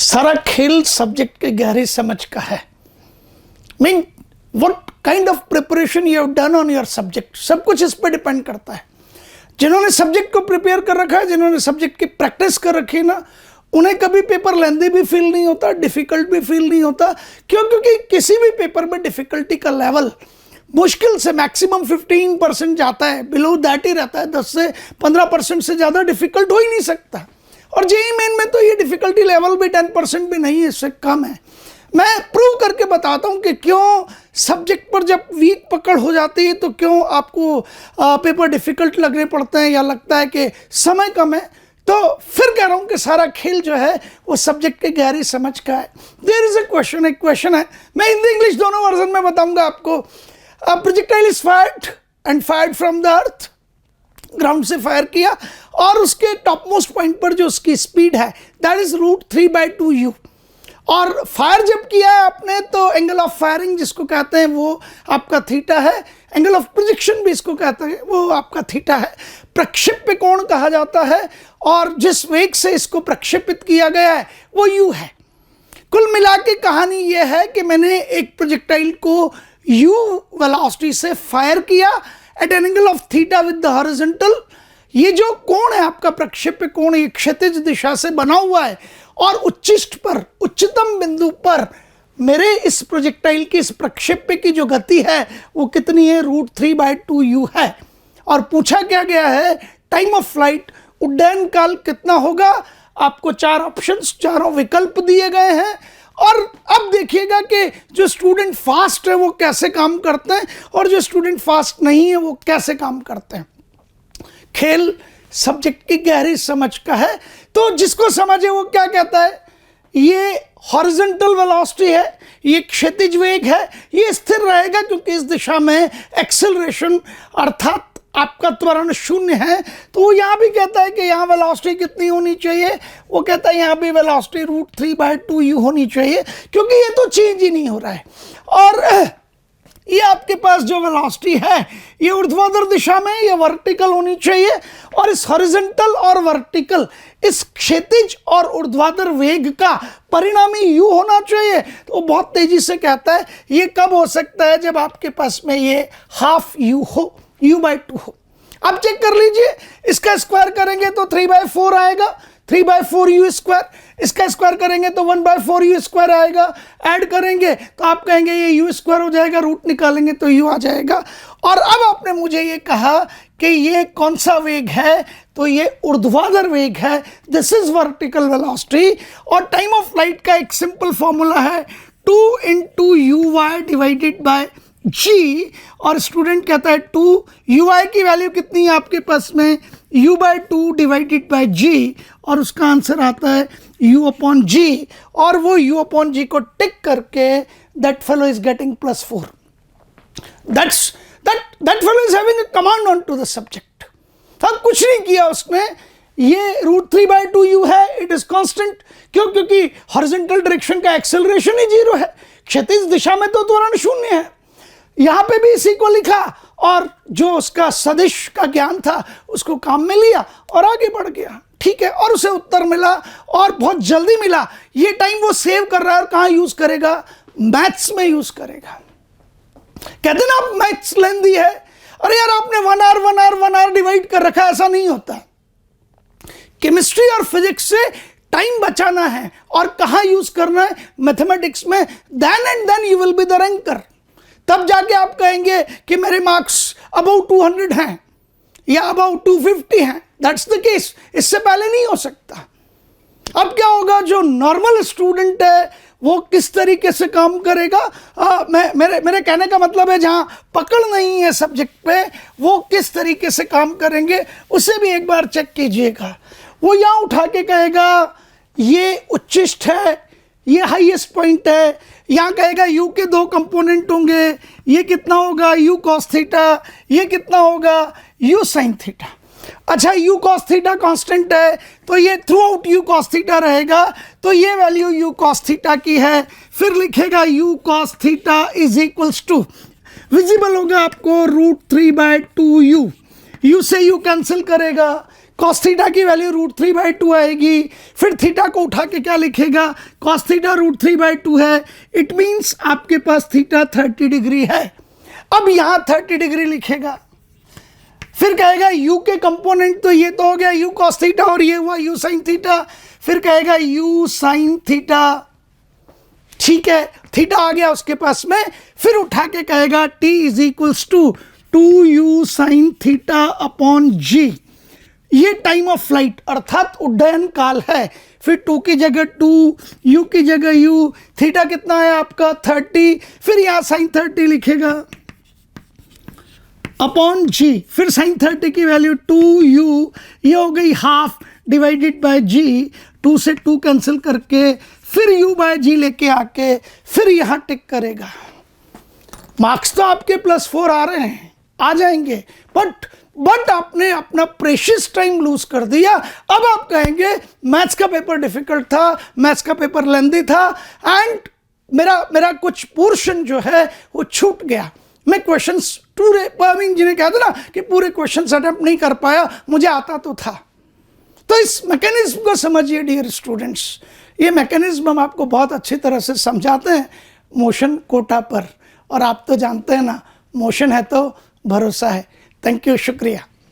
सारा खेल सब्जेक्ट के गहरी समझ का है। Mean what kind of preparation you have done on your subject, सब कुछ इस पर डिपेंड करता है। जिन्होंने सब्जेक्ट को प्रिपेयर कर रखा है, जिन्होंने सब्जेक्ट की प्रैक्टिस कर रखी है ना, उन्हें कभी पेपर लेंदी भी फील नहीं होता, डिफिकल्ट भी फील नहीं होता। क्यों? क्योंकि किसी भी पेपर में डिफिकल्टी का लेवल मुश्किल से मैक्सिमम 15% जाता है, बिलो दैट ही रहता है। 10 से 15% से ज़्यादा डिफिकल्ट हो ही नहीं सकता। और जेईई मेन में तो ये डिफिकल्टी लेवल भी 10% भी नहीं है, इससे कम है। मैं प्रूव करके बताता हूँ कि क्यों सब्जेक्ट पर जब वीक पकड़ हो जाती है तो क्यों आपको पेपर डिफिकल्ट लगने पड़ते हैं या लगता है कि समय कम है। तो फिर कह रहा हूँ कि सारा खेल जो है वो सब्जेक्ट की गहरी समझ का है। देयर इज एक क्वेश्चन है, मैं हिंदी इंग्लिश दोनों वर्जन में बताऊंगा आपको। Projectile is fired from the earth, ground से फायर किया और उसके टॉप मोस्ट पॉइंट पर जो उसकी स्पीड है दैट इज √3/2u। और फायर जब किया है आपने तो एंगल ऑफ फायरिंग जिसको कहते हैं वो आपका थीटा है, एंगल ऑफ प्रोजेक्शन भी इसको कहते हैं वो आपका थीटा है, प्रक्षेप्य कोण कहा जाता है और जिस वेग से इसको प्रक्षेपित किया गया है वो u है। कुल मिला के कहानी ये है कि मैंने एक प्रोजेक्टाइल को u वेलोसिटी से फायर किया at an angle of theta with the horizontal. ये जो कोण है आपका प्रक्षेप्य कोण, ये क्षैतिज दिशा से बना हुआ है और उच्चिष्ट पर, उच्चतम बिंदु पर मेरे इस प्रोजेक्टाइल की, इस प्रक्षेप्य की जो गति है वो कितनी है? √3/2u है। और पूछा क्या गया है? टाइम ऑफ फ्लाइट, उड्डयन काल कितना होगा? आपको 4 ऑप्शंस, चारों विकल्प दिए गए हैं। और अब देखिएगा कि जो स्टूडेंट फास्ट है वो कैसे काम करते हैं और जो स्टूडेंट फास्ट नहीं है वो कैसे काम करते हैं। खेल सब्जेक्ट की गहरी समझ का है। तो जिसको समझे वो क्या कहता है, ये हॉरिजॉन्टल वेलोसिटी है, ये क्षैतिज वेग है, ये स्थिर रहेगा क्योंकि इस दिशा में एक्सेलरेशन अर्थात आपका त्वरण 0 है। तो वो यहाँ भी कहता है कि यहाँ वेलोसिटी कितनी होनी चाहिए, वो कहता है यहाँ भी वेलोसिटी √3/2u होनी चाहिए क्योंकि ये तो चेंज ही नहीं हो रहा है। और ये आपके पास जो वेलोसिटी है ये ऊर्ध्वाधर दिशा में, ये वर्टिकल होनी चाहिए और इस हॉरिजॉन्टल और वर्टिकल, इस क्षैतिज और ऊर्ध्वाधर वेग का परिणामी u होना चाहिए। तो बहुत तेजी से कहता है ये कब हो सकता है? जब आपके पास में ये हाफ u हो, u/2 हो। अब चेक कर लीजिए, इसका स्क्वायर करेंगे तो 3/4 आएगा, 3/4u²। इसका स्क्वायर करेंगे तो 1/4u² आएगा। ऐड करेंगे तो आप कहेंगे ये u² हो जाएगा, रूट निकालेंगे तो u आ जाएगा। और अब आपने मुझे ये कहा कि ये कौन सा वेग है, तो ये ऊर्ध्वाधर वेग है, दिस इज वर्टिकल वेलोसिटी। और टाइम ऑफ फ्लाइट का एक सिंपल फॉर्मूला है 2 × uy/g। और स्टूडेंट कहता है 2 की वैल्यू कितनी है आपके पास में? u/2/g और उसका आंसर आता है u/g। और वो u/g को टिक करके that fellow is getting +4। that fellow is having a command on to the subject। अब कुछ नहीं किया उसने, ये √3/2u है, इट इज कांस्टेंट। क्यों? क्योंकि हॉरिजॉन्टल डायरेक्शन का एक्सेलरेशन ही 0 है, क्षैतिज दिशा में तो त्वरण 0 है। यहाँ पे भी इसी को लिखा और जो उसका सदिश का ज्ञान था उसको काम में लिया और आगे बढ़ गया। ठीक है, और उसे उत्तर मिला और बहुत जल्दी मिला। ये टाइम वो सेव कर रहा है और कहाँ यूज करेगा? मैथ्स में यूज करेगा। कहते ना आप मैथ्स लेंदी है, अरे यार आपने 1 आवर डिवाइड कर रखा है, ऐसा नहीं होता। केमिस्ट्री और फिजिक्स से टाइम बचाना है और कहाँ यूज करना है? मैथमेटिक्स में। Then you will be the ranker. तब जाके आप कहेंगे कि मेरे मार्क्स अबाउ 200 हैं या अबाउ 250 हैं। दैट्स द केस, इससे पहले नहीं हो सकता। अब क्या होगा? जो नॉर्मल स्टूडेंट है वो किस तरीके से काम करेगा? मेरे कहने का मतलब है जहाँ पकड़ नहीं है सब्जेक्ट पे वो किस तरीके से काम करेंगे उसे भी एक बार चेक कीजिएगा। वो यहाँ उठा के कहेगा ये उच्चिष्ट है, ये हाईएस्ट पॉइंट है। यहाँ कहेगा u के 2 कंपोनेंट होंगे, ये कितना होगा? u cos थीटा, ये कितना होगा? u sin theta. अच्छा, u cos थीटा कांस्टेंट है तो ये through out u cos theta रहेगा, तो ये वैल्यू u cos थीटा की है। फिर लिखेगा u cos theta is equals to, visible होगा आपको √3/2u, u से u कैंसिल करेगा, कॉस थीटा की वैल्यू √3/2 आएगी। फिर थीटा को उठा के क्या लिखेगा, कॉस थीटा √3/2 है, इट मीन्स आपके पास थीटा 30 डिग्री है। अब यहां 30 डिग्री लिखेगा, फिर कहेगा u के कंपोनेंट तो ये तो हो गया u cos थीटा और ये हुआ u sin थीटा, फिर कहेगा u sin थीटा, ठीक है, थीटा आ गया उसके पास में, फिर उठा के कहेगा t = 2u sin theta upon g, ये टाइम ऑफ फ्लाइट अर्थात उड्डयन काल है। फिर 2 की जगह 2, u की जगह u, थीटा कितना है आपका 30, फिर यहां sin 30 लिखेगा अपॉन g, फिर sin 30 की वैल्यू 2u, ये हो गई हाफ डिवाइडेड बाय g, 2 से 2 कैंसिल करके फिर u/g लेके आके फिर यहां टिक करेगा। मार्क्स तो आपके +4 आ रहे हैं, आ जाएंगे, बट आपने अपना प्रेशियस टाइम लूज कर दिया। अब आप कहेंगे मैथ्स का पेपर डिफिकल्ट था, मैथ्स का पेपर लेंदी था एंड मेरा कुछ पोर्शन जो है वो छूट गया, मैं क्वेश्चंस जिन्हें कहते ना कि पूरे क्वेश्चंस अटेम्प्ट नहीं कर पाया, मुझे आता तो था। तो इस मैकेनिज्म को समझिए डियर स्टूडेंट्स, ये मैकेनिज्म हम आपको बहुत अच्छी तरह से समझाते हैं मोशन कोटा पर, और आप तो जानते हैं ना, मोशन है तो भरोसा है। थैंक यू, शुक्रिया।